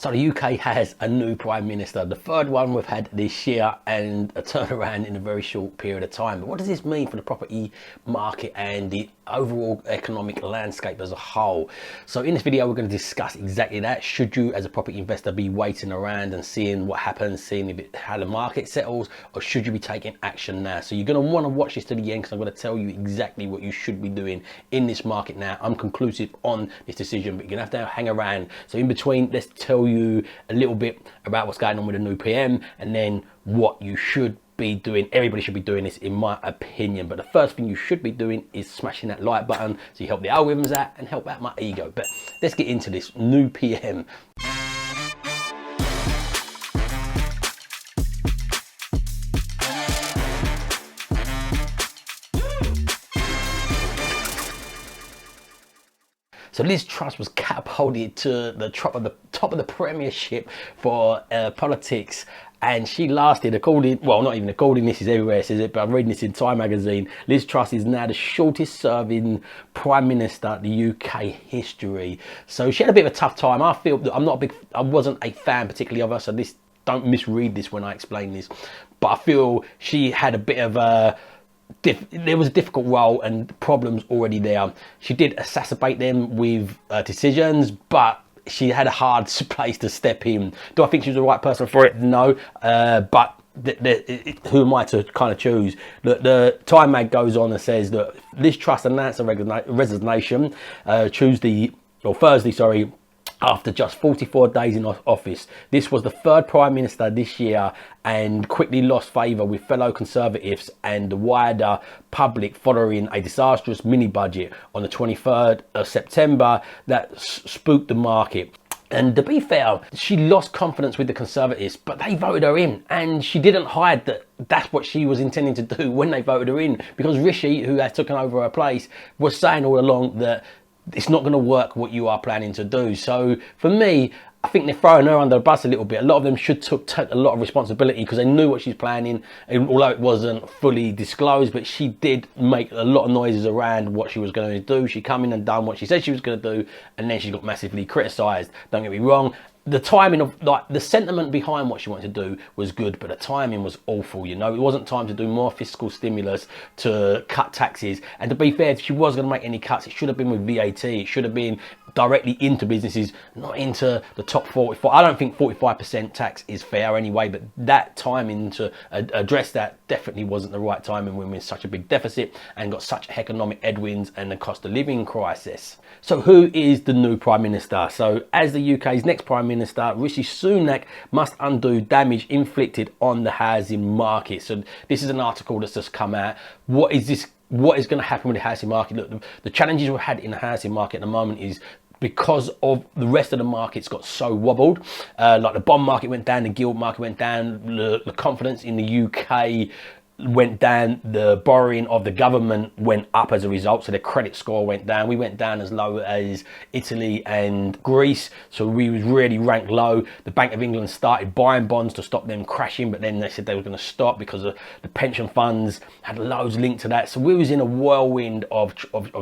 So the UK has a new Prime Minister, the third one we've had this year, and a turnaround in a very short period of time. But what does this mean for the property market and the overall economic landscape as a whole? So in this video, we're going to discuss exactly that. Should you as a property investor be waiting around and seeing what happens, seeing how the market settles, or should you be taking action now? So you're going to want to watch this to the end, because I'm going to tell you exactly what you should be doing in this market now. I'm conclusive on this decision, but you're going to have to hang around. So in between, let's tell you a little bit about what's going on with the new PM, and then what you should be doing. Everybody should be doing this, in my opinion. But the first thing you should be doing is smashing that like button, so you help the algorithms out and help out my ego. But let's get into this new PM. So Liz Truss was catapulted to the top of the premiership for politics, and she lasted, according, well, not even according, this is everywhere it says it, but I'm reading this in Time magazine. Liz Truss is now the shortest serving Prime Minister in the UK history. So she had a bit of a tough time. I feel that I wasn't a fan particularly of her, so don't misread this when I explain this. But I feel she had a bit of a, there was a difficult role and problems already there. She did exacerbate them with decisions, but she had a hard place to step in. Do I think she was the right person for it? No, but who am I to kind of choose? The Time mag goes on and says that Liz Truss announced a resignation Thursday, after just 44 days in office. This was the third Prime Minister this year, and quickly lost favour with fellow Conservatives and the wider public following a disastrous mini-budget on the 23rd of September that spooked the market. And to be fair, she lost confidence with the Conservatives, but they voted her in, and she didn't hide that that's what she was intending to do when they voted her in, because Rishi, who had taken over her place, was saying all along that it's not going to work what you are planning to do. So for me, I think they're throwing her under the bus a little bit. A lot of them should take a lot of responsibility, because they knew what she's planning, and although it wasn't fully disclosed, but she did make a lot of noises around what she was going to do. She come in and done what she said she was going to do, and then she got massively criticised. Don't get me wrong, the timing of, like, the sentiment behind what she wanted to do was good, but the timing was awful. You know, it wasn't time to do more fiscal stimulus, to cut taxes. And to be fair, if she was going to make any cuts, it should have been with VAT. It should have been directly into businesses, not into the top 45. I don't think 45% tax is fair anyway, but that timing to address that definitely wasn't the right timing when we're in such a big deficit and got such economic headwinds and the cost of living crisis. So who is the new Prime Minister? So as the UK's next Prime Minister, Rishi Sunak must undo damage inflicted on the housing market. So this is an article that's just come out. What is going to happen with the housing market? Look, the challenges we've had in the housing market at the moment is because of the rest of the markets got so wobbled. Like the bond market went down, the gilt market went down, the confidence in the UK went down, the borrowing of the government went up as a result, so the credit score went down. We went down as low as Italy and Greece, so we was really ranked low. The Bank of England started buying bonds to stop them crashing, but then they said they were going to stop because of the pension funds had loads linked to that. So we was in a whirlwind of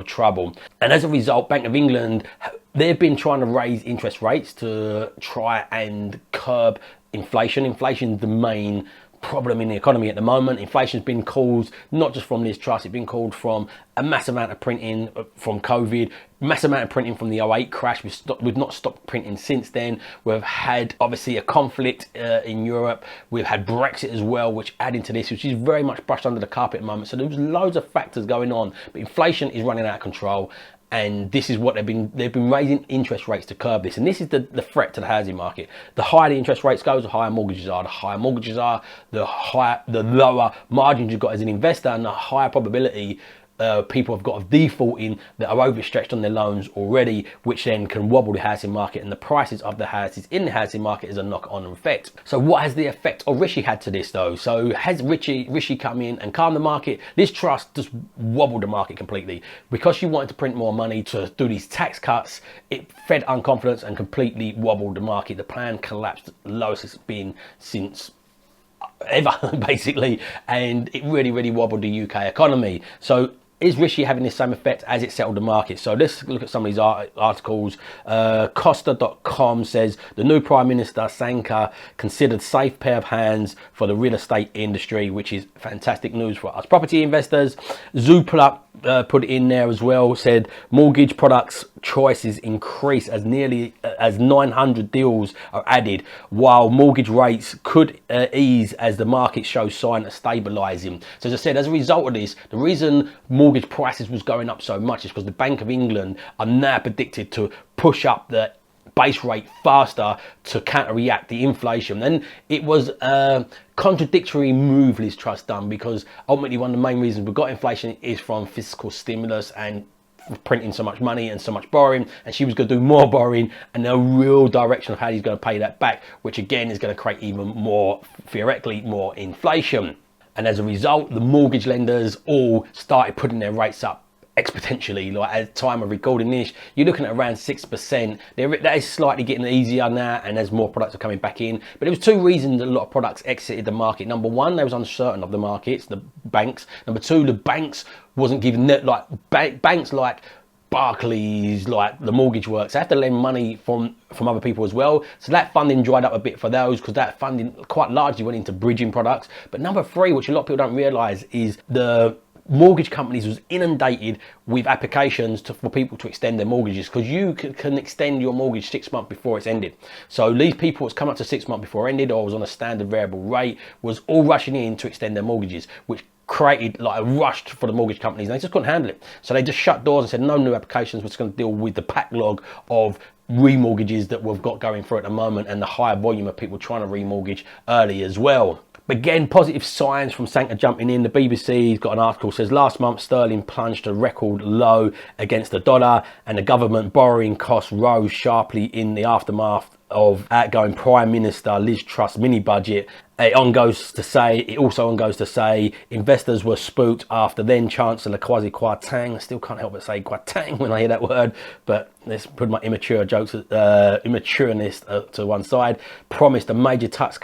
trouble, and as a result, Bank of England, they've been trying to raise interest rates to try and curb inflation. Inflation's the main problem in the economy at the moment. Inflation's been caused not just from Liz Truss, it's been caused from a mass amount of printing from COVID, mass amount of printing from the '08 crash. We've not stopped printing since then. We've had obviously a conflict in Europe. We've had Brexit as well, which add into this, which is very much brushed under the carpet at the moment. So there's loads of factors going on, but inflation is running out of control. And this is what they've been raising interest rates to curb this. And this is the threat to the housing market. The higher the interest rates go, the higher mortgages are. The higher mortgages are, the lower margins you've got as an investor, and the higher probability people have got of defaulting that are overstretched on their loans already, which then can wobble the housing market, and the prices of the houses in the housing market is a knock-on effect. So what has the effect of Rishi had to this though? So has Rishi come in and calmed the market? Liz Truss just wobbled the market completely because she wanted to print more money to do these tax cuts. It fed unconfidence and completely wobbled the market. The plan collapsed, lowest it's been since ever basically, and it really wobbled the UK economy. So is Rishi having the same effect as it settled the market? So let's look at some of these articles. Costa.com says the new Prime Minister Sunak considered safe pair of hands for the real estate industry, which is fantastic news for us property investors. Zoopla put it in there as well, said mortgage products choices increase as nearly as 900 deals are added, while mortgage rates could ease as the market shows sign of stabilising. So as I said, as a result of this, the reason mortgage prices was going up so much is because the Bank of England are now predicted to push up the base rate faster to counteract the inflation. And it was a contradictory move Liz Truss done, because ultimately one of the main reasons we've got inflation is from fiscal stimulus and printing so much money and so much borrowing, and she was going to do more borrowing and no real direction of how he's going to pay that back, which again is going to create even more, theoretically, more inflation. And as a result, the mortgage lenders all started putting their rates up exponentially. Like at the time of recording this, you're looking at around 6%. That is slightly getting easier now, and as more products are coming back in. But there was two reasons a lot of products exited the market. Number one, they was uncertain of the markets, the banks. Number two, the banks wasn't giving net, like banks like Barclays, like the mortgage works, they have to lend money from other people as well. So that funding dried up a bit for those, because that funding quite largely went into bridging products. But number three, which a lot of people don't realise, is the mortgage companies was inundated with applications for people to extend their mortgages, because you can extend your mortgage 6 months before it's ended. So these people that's come up to 6 months before it ended, or was on a standard variable rate, was all rushing in to extend their mortgages, which created like a rush for the mortgage companies, and they just couldn't handle it. So they just shut doors and said no new applications. We're just going to deal with the backlog of remortgages that we've got going through at the moment, and the higher volume of people trying to remortgage early as well. But again, positive signs from Sunak jumping in. The BBC's got an article that says last month sterling plunged to record low against the dollar, and the government borrowing costs rose sharply in the aftermath of outgoing Prime Minister Liz Truss mini budget. It also on goes to say investors were spooked after then Chancellor Kwasi Kwarteng, I still can't help but say Kwarteng when I hear that word, but let's put my immatureness to one side, promised a major tax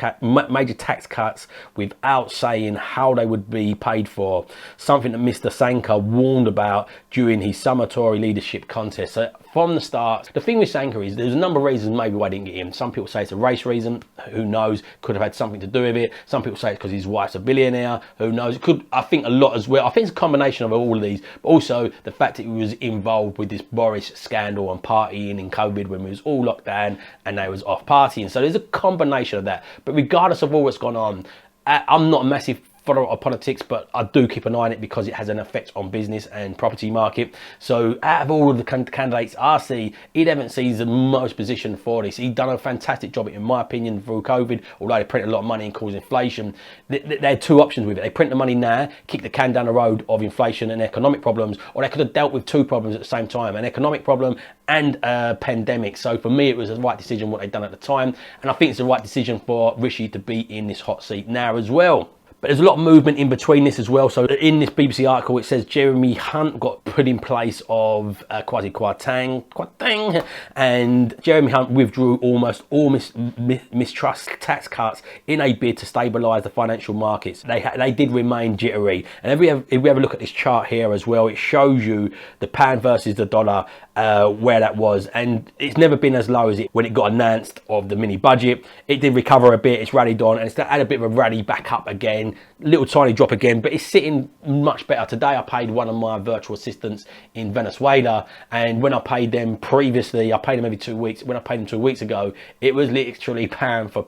cuts without saying how they would be paid for, something that Mr. Sunak warned about during his summer Tory leadership contest. So from the start, the thing with Sunak is there's a number of reasons maybe why I didn't get him. Some people say it's a race reason, who knows, could have had something to do with it. Some people say it's because his wife's a billionaire, who knows. It could, I think, a lot as well. I think it's a combination of all of these, but also the fact that he was involved with this Boris scandal and partying in COVID when we was all locked down and they was off partying. So there's a combination of that. But regardless of all what's gone on, I'm not a massive follower of politics, but I do keep an eye on it because it has an effect on business and property market. So out of all of the candidates I see, he definitely sees the most position for this. He's done a fantastic job, in my opinion, through COVID, although they print a lot of money and cause inflation. They had two options with it. They print the money now, kick the can down the road of inflation and economic problems, or they could have dealt with two problems at the same time, an economic problem and a pandemic. So for me, it was the right decision what they'd done at the time, and I think it's the right decision for Rishi to be in this hot seat now as well. But there's a lot of movement in between this as well. So in this BBC article, it says Jeremy Hunt got put in place of Kwasi Kwarteng, and Jeremy Hunt withdrew almost all Miss Truss tax cuts in a bid to stabilise the financial markets. They did remain jittery. And if we have a look at this chart here as well, it shows you the pound versus the dollar, where that was, and it's never been as low as it when it got announced of the mini budget. It did recover a bit, it's rallied on, and it's had a bit of a rally back up again, little tiny drop again, but it's sitting much better. Today I paid one of my virtual assistants in Venezuela, and when I paid them previously, I paid them every 2 weeks. When I paid them 2 weeks ago, it was literally pound for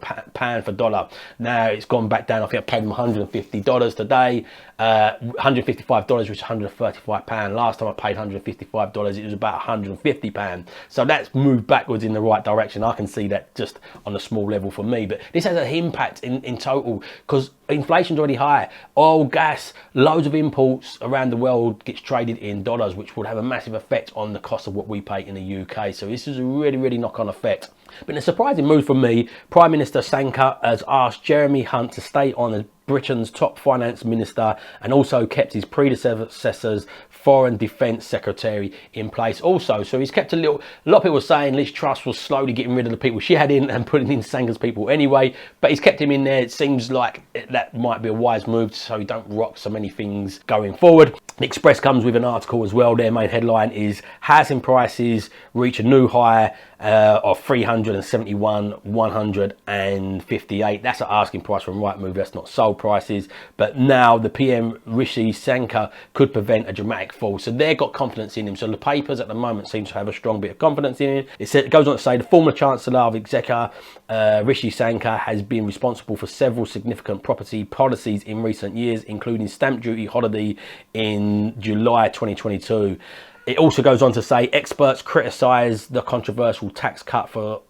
dollar. Now it's gone back down. I think I paid them $150 today, $155, which is £135. Last time I paid $155, it was about £150. So that's moved backwards in the right direction. I can see that just on a small level for me, but this has an impact in total, because inflation's already high. Oil, gas, loads of imports around the world gets traded in dollars, which would have a massive effect on the cost of what we pay in the UK. So this is a really knock-on effect. But in a surprising move from me, Prime Minister Sunak has asked Jeremy Hunt to stay on as Britain's top finance minister and also kept his predecessor's foreign defence secretary in place also. So he's kept a lot of people were saying Liz Truss was slowly getting rid of the people she had in and putting in Sankar's people anyway, but he's kept him in there. It seems like that might be a wise move so you don't rock so many things going forward. The Express comes with an article as well. Their main headline is housing prices reach a new high of 371,158. That's an asking price from Rightmove. That's not sold prices. But now the PM Rishi Sunak could prevent a dramatic fall. So they've got confidence in him. So the papers at the moment seem to have a strong bit of confidence in him. It goes on to say the former Chancellor of Exchequer, Rishi Sunak, has been responsible for several significant property policies in recent years, including stamp duty holiday in July 2022. It also goes on to say experts criticise the controversial tax cut for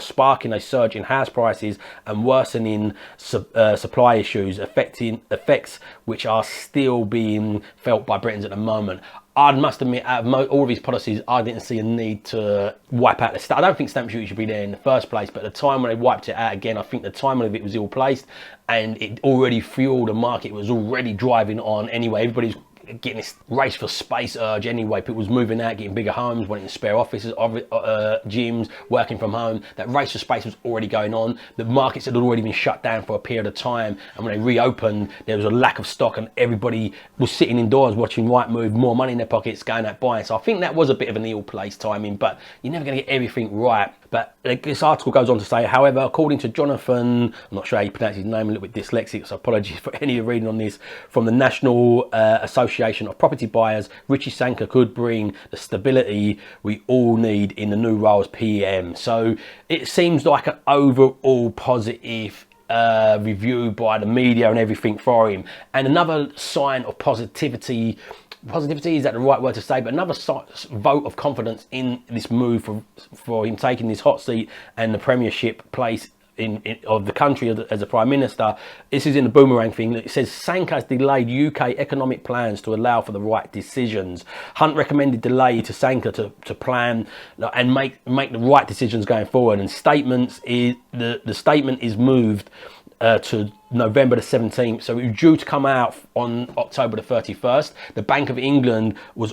sparking a surge in house prices and worsening supply issues, effects which are still being felt by Britons at the moment. I must admit, out of all of these policies, I didn't see a need to wipe out the stamp. I don't think stamp duty should be there in the first place, but at the time when they wiped it out again, I think the timing of it was ill-placed and it already fueled the market. It was already driving on anyway. Everybody's getting this race for space urge anyway. People was moving out, getting bigger homes, wanting spare offices, gyms, working from home. That race for space was already going on. The markets had already been shut down for a period of time, and when they reopened, there was a lack of stock and everybody was sitting indoors watching Rightmove, more money in their pockets, going out buying. So I think that was a bit of an ill-placed timing, but you're never going to get everything right. But this article goes on to say, however, according to Jonathan, I'm not sure how you pronounce his name, a little bit dyslexic, so apologies for any of you reading on this, from the National Association of Property Buyers, Rishi Sunak could bring the stability we all need in the new role as PM. So it seems like an overall positive review by the media and everything for him. And another sign of positivity, is that the right word to say, but another vote of confidence in this move for him taking this hot seat and the premiership place of the country as a prime minister. This is in the Boomerang thing. It says Sunak has delayed UK economic plans to allow for the right decisions. Hunt recommended delay to Sunak to plan and make the right decisions going forward. And the statement is moved to November the 17th, so it was due to come out on October the 31st. The Bank of England they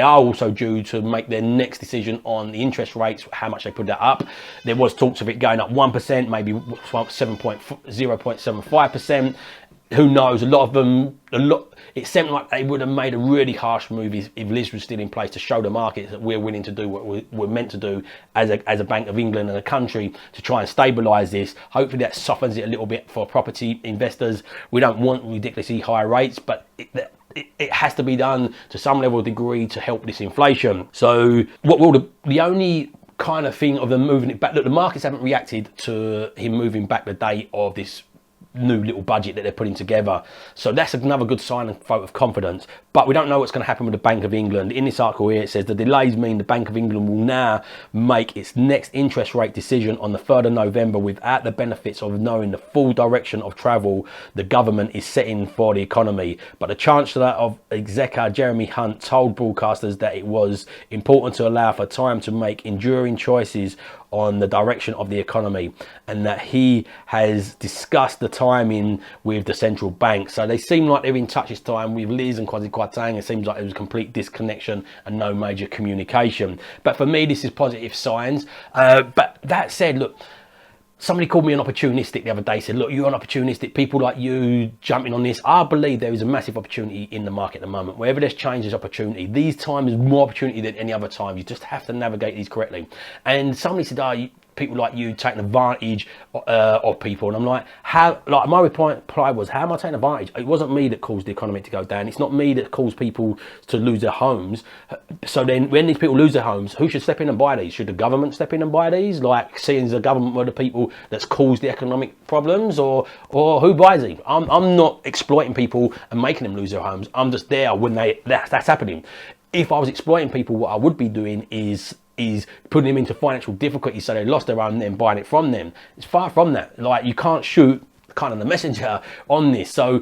are also due to make their next decision on the interest rates, how much they put that up. There was talks of it going up 1%, maybe 0.75%. Who knows? It seemed like they would have made a really harsh move if Liz was still in place to show the markets that we're willing to do what we're meant to do as a Bank of England and a country to try and stabilise this. Hopefully that softens it a little bit for property investors. We don't want ridiculously high rates, but it has to be done to some level of degree to help this inflation. So the only kind of thing of them moving it back, look, the markets haven't reacted to him moving back the date of this new little budget that they're putting together. So that's another good sign and vote of confidence. But we don't know what's going to happen with the Bank of England. In this article here, it says the delays mean the Bank of England will now make its next interest rate decision on the 3rd of November without the benefits of knowing the full direction of travel the government is setting for the economy. But the Chancellor of Exchequer, Jeremy Hunt, told broadcasters that it was important to allow for time to make enduring choices on the direction of the economy, and that he has discussed the timing with the central bank. So they seem like they're in touch this time with Liz and Kwasi Kwarteng. It seems like there was a complete disconnection and no major communication. But for me, this is positive signs. But that said, look, somebody called me an opportunistic the other day, said, look, you're an opportunistic, people like you jumping on this. I believe there is a massive opportunity in the market at the moment. Wherever there's change, there's opportunity. These times is more opportunity than any other time. You just have to navigate these correctly. And somebody said, people like you taking advantage of people, and I'm like, my reply was, how am I taking advantage? It wasn't me that caused the economy to go down. It's not me that caused people to lose their homes. So then when these people lose their homes, who should step in and buy these? Should the government step in and buy these, like seeing the government were the people that's caused the economic problems, or who buys these? I'm not exploiting people and making them lose their homes. I'm just there when that's happening. If I was exploiting people, what I would be doing is putting them into financial difficulty so they lost their own and then buying it from them. It's far from that. Like, you can't shoot kind of the messenger on this. So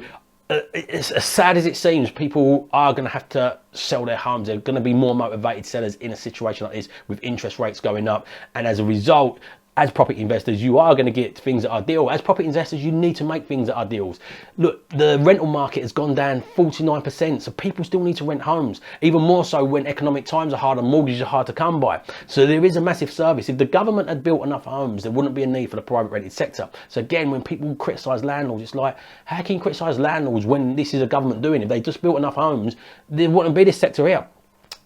it's as sad as it seems, people are going to have to sell their homes. They're going to be more motivated sellers in a situation like this with interest rates going up. And as a result, as property investors, you are going to get things that are deal. As property investors, you need to make things that are deals. Look, the rental market has gone down 49%, so people still need to rent homes, even more so when economic times are hard and mortgages are hard to come by. So there is a massive service. If the government had built enough homes, there wouldn't be a need for the private rented sector. So again, when people criticise landlords, it's like, how can you criticise landlords when this is a government doing? If they just built enough homes, there wouldn't be this sector here.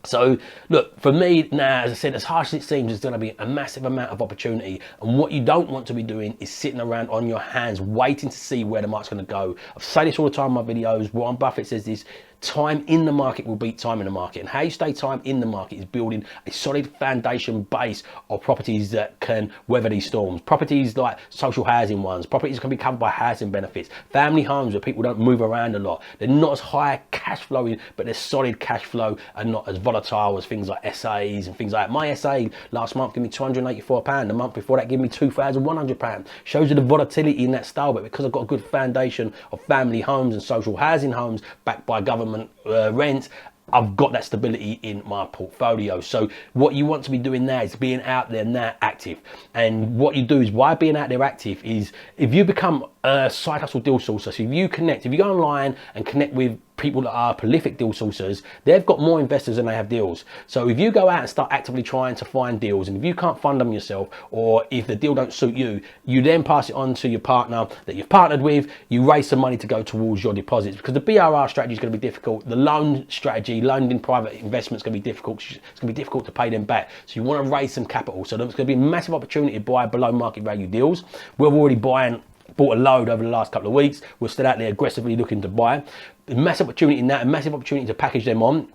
So look, for me now, as I said, as harsh as it seems, there's going to be a massive amount of opportunity, and what you don't want to be doing is sitting around on your hands waiting to see where the market's going to go. I've said this all the time in my videos. Warren Buffett says this: time in the market will beat time in the market. And how you stay time in the market is building a solid foundation base of properties that can weather these storms. Properties like social housing ones, properties can be covered by housing benefits, family homes where people don't move around a lot. They're not as high cash flowing, but they're solid cash flow and not as volatile as things like SAs and things like that. My SA last month gave me £284. The month before that gave me £2,100. Shows you the volatility in that style, but because I've got a good foundation of family homes and social housing homes backed by government rent, I've got that stability in my portfolio. So what you want to be doing now is being out there now active. And what you do is, why being out there active is, if you become a side hustle deal sourcer, so if you go online and connect with people that are prolific deal sourcers, they've got more investors than they have deals. So if you go out and start actively trying to find deals, and if you can't fund them yourself, or if the deal don't suit you, you then pass it on to your partner that you've partnered with, you raise some money to go towards your deposits, because the BRR strategy is going to be difficult. The loan strategy, loaned in private investment, is going to be difficult. It's going to be difficult to pay them back. So you want to raise some capital. So there's going to be a massive opportunity to buy below market value deals. We're already bought a load over the last couple of weeks. We're still out there aggressively looking to buy. A massive opportunity in that, a massive opportunity to package them on.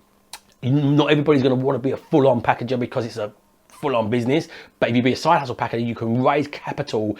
Not everybody's going to want to be a full-on packager because it's a full-on business, but if you be a side hustle packager, you can raise capital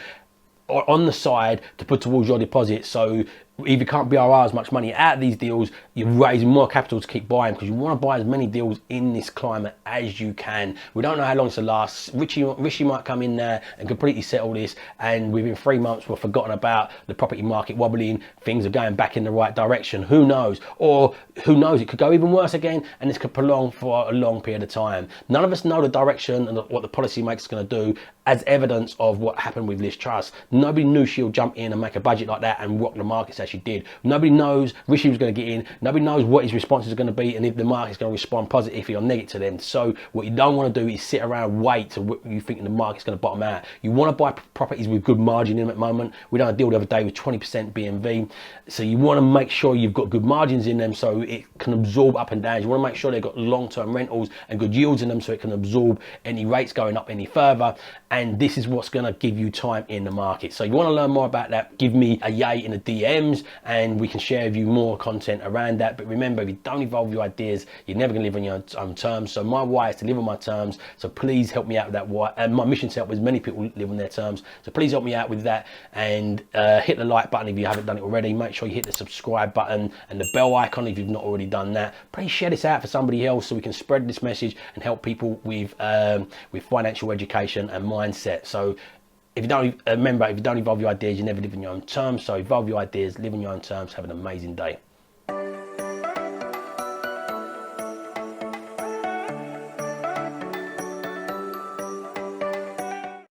on the side to put towards your deposit. So if you can't BRR as much money out of these deals, you're raising more capital to keep buying, because you want to buy as many deals in this climate as you can. We don't know how long this will last. Rishi might come in there and completely settle this, and within 3 months we've forgotten about the property market wobbling, things are going back in the right direction. Who knows? Or who knows, it could go even worse again, and this could prolong for a long period of time. None of us know the direction and what the policy makers are going to do, as evidence of what happened with Liz Truss. Nobody knew she'll jump in and make a budget like that and rock the markets as she did. Nobody knows Rishi was going to get in. Nobody knows what his responses are going to be, and if the market's going to respond positively or negative to them. So what you don't want to do is sit around and wait till you think the market's going to bottom out. You want to buy properties with good margin in them at the moment. We done a deal the other day with 20% BMV. So you want to make sure you've got good margins in them so it can absorb up and down. You want to make sure they've got long-term rentals and good yields in them so it can absorb any rates going up any further. And this is what's going to give you time in the market. So you want to learn more about that, give me a yay in the DMs and we can share with you more content around that. But remember, if you don't evolve your ideas, you're never going to live on your own terms. So my why is to live on my terms. So please help me out with that why. And my mission is to help as many people live on their terms. So please help me out with that, and hit the like button if you haven't done it already. Make sure you hit the subscribe button and the bell icon if you've not already done that. Please share this out for somebody else so we can spread this message and help people with financial education and mindset. So if you don't remember, if you don't evolve your ideas, you never live on your own terms. So evolve your ideas, live on your own terms. Have an amazing day.